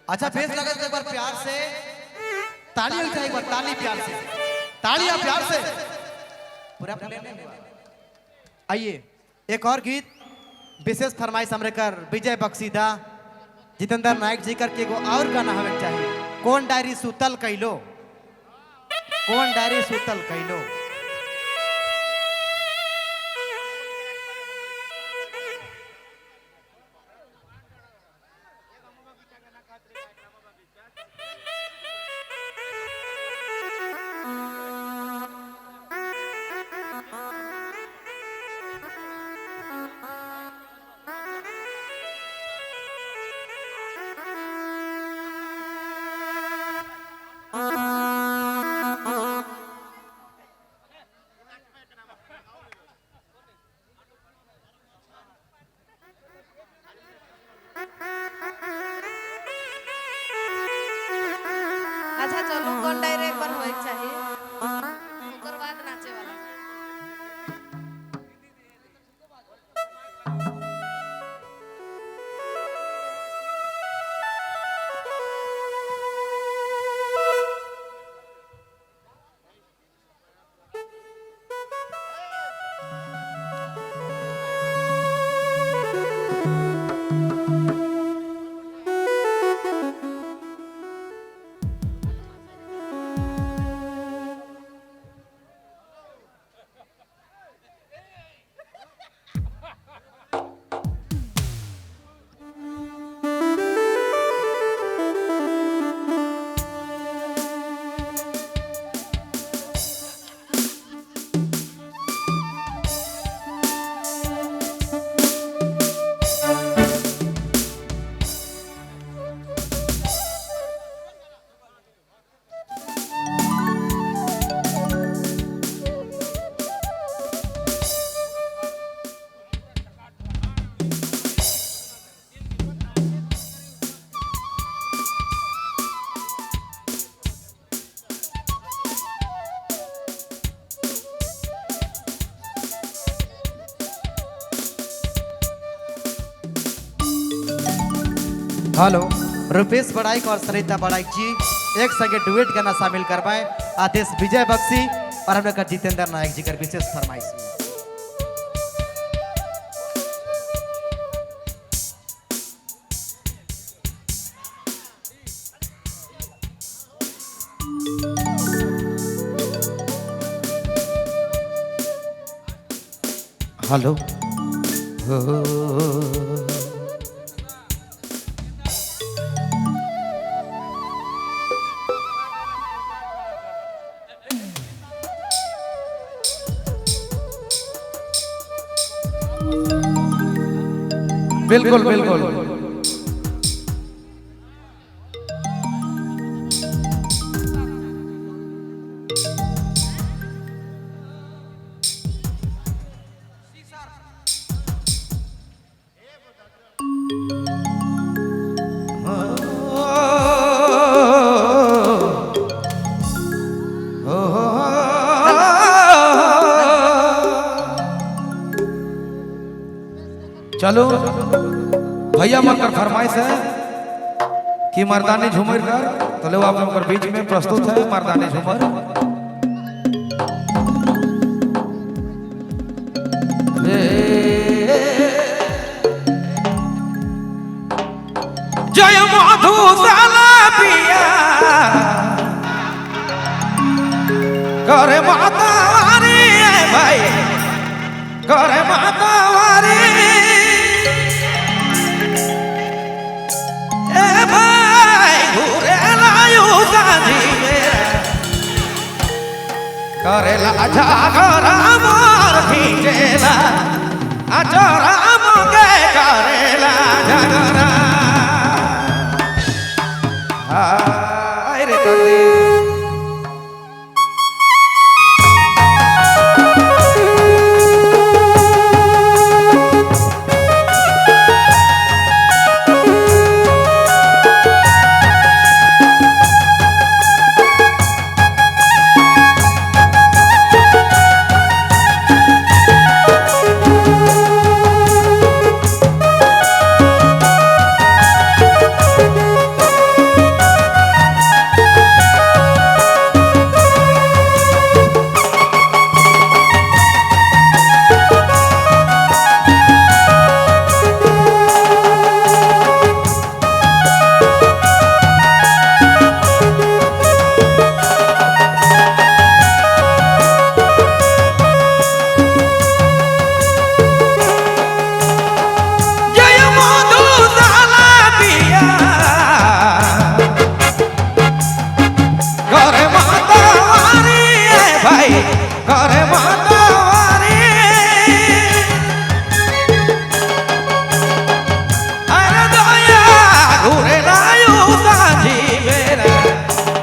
अच्छा फेस लगा एक बार प्यार से ताली उठा, एक बार ताली प्यार से, तालियां प्यार से पूरा प्ले नहीं हुआ। आइए एक और गीत विशेष फरमाइश हमरेकर विजय बक्सीदा जितेंद्र नायक जी करके एगो और गाना हमें चाहिए। कौन डायरी सुतल कैलो, कौन डायरी सुतल कैलो। अच्छा चलो कौन डायरे एक बार होए चाहिए ओकर बाद नाचे वाला। हेलो रुपेश बड़ाइक और सरिता बड़ाइक जी एक संगे डुएट गाना शामिल करवाए आदेश विजय बक्सी और हम लोग जितेंद्र नायक जी कर विशेष फरमाइश में। हेलो बिल्कुल बिल्कुल चलो भैया मकर फरमाइश है कि मर्दानी झूमर कर तो लो आप लोग बीच में प्रस्तुत है मर्दानी झूमर। जय मधुशाला पिया करे माता वारी भाई करे माता वारी करेला जागरा मोर खींचेला अजरा मुके करेला जागरा हाय रे तल्ली करे मातावारी अरे दया घूरे लायू सांझी बेरा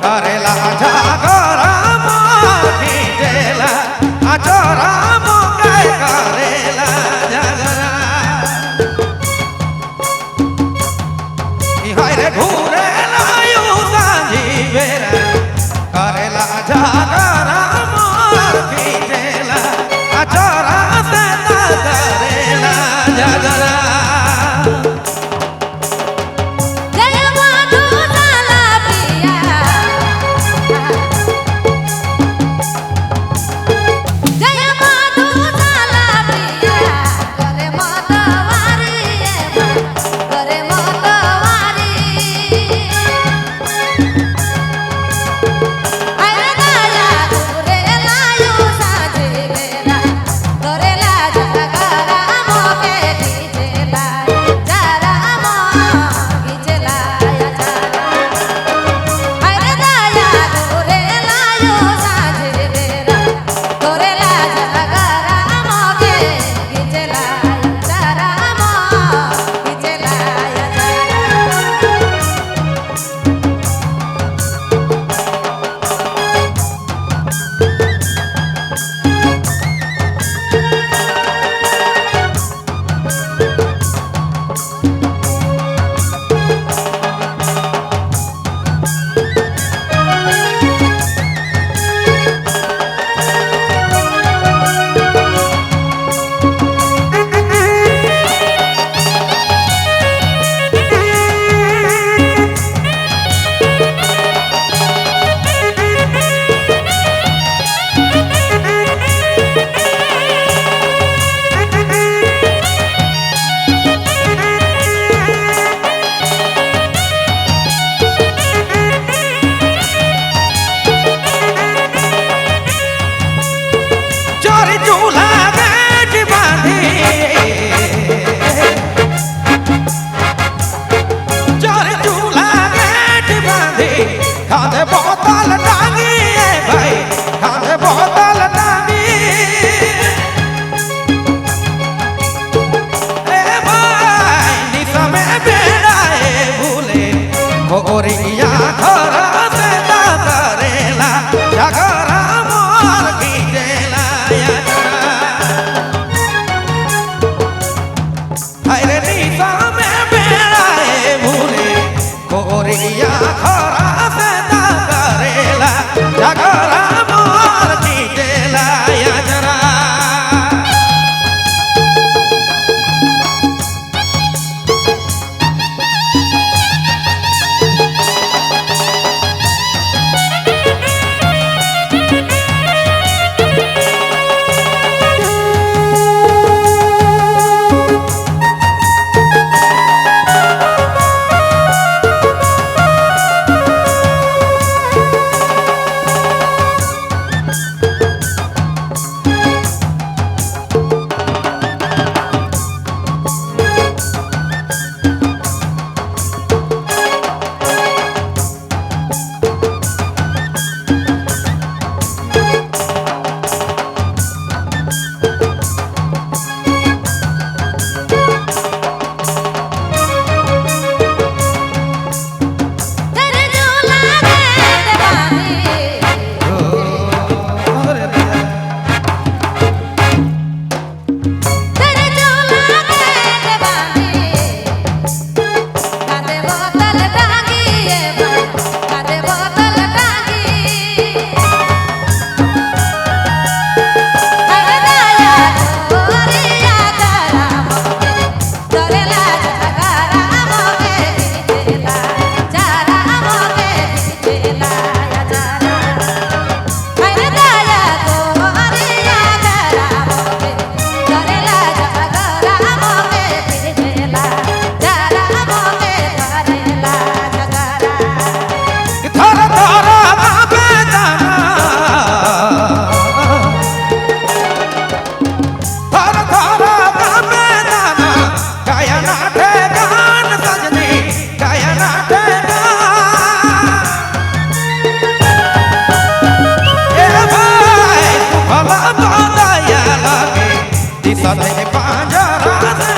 करेला जागरा मोठी जेला आचरा मोकाय करेला जागरा हाय रे घूरे लायू सांझी बेरा करेला जागरा मोठी दिसत है पांजरा से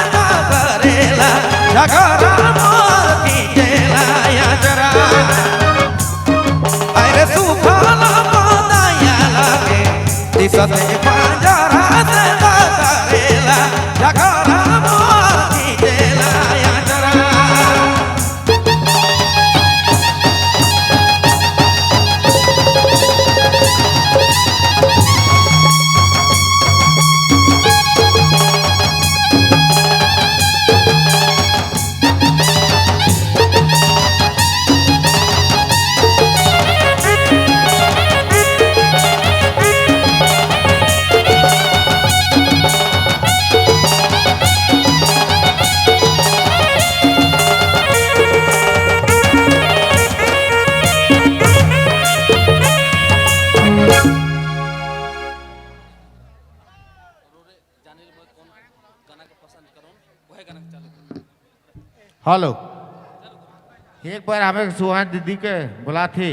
करेला झगड़ा मोर खींचेला याजरा अरे सुखाला पदाया लागे दिसत है पांजरा से करेला झगड़ा मोर खींचेला याजरा हेलो एक बार हमें सुहान दीदी के बुला थी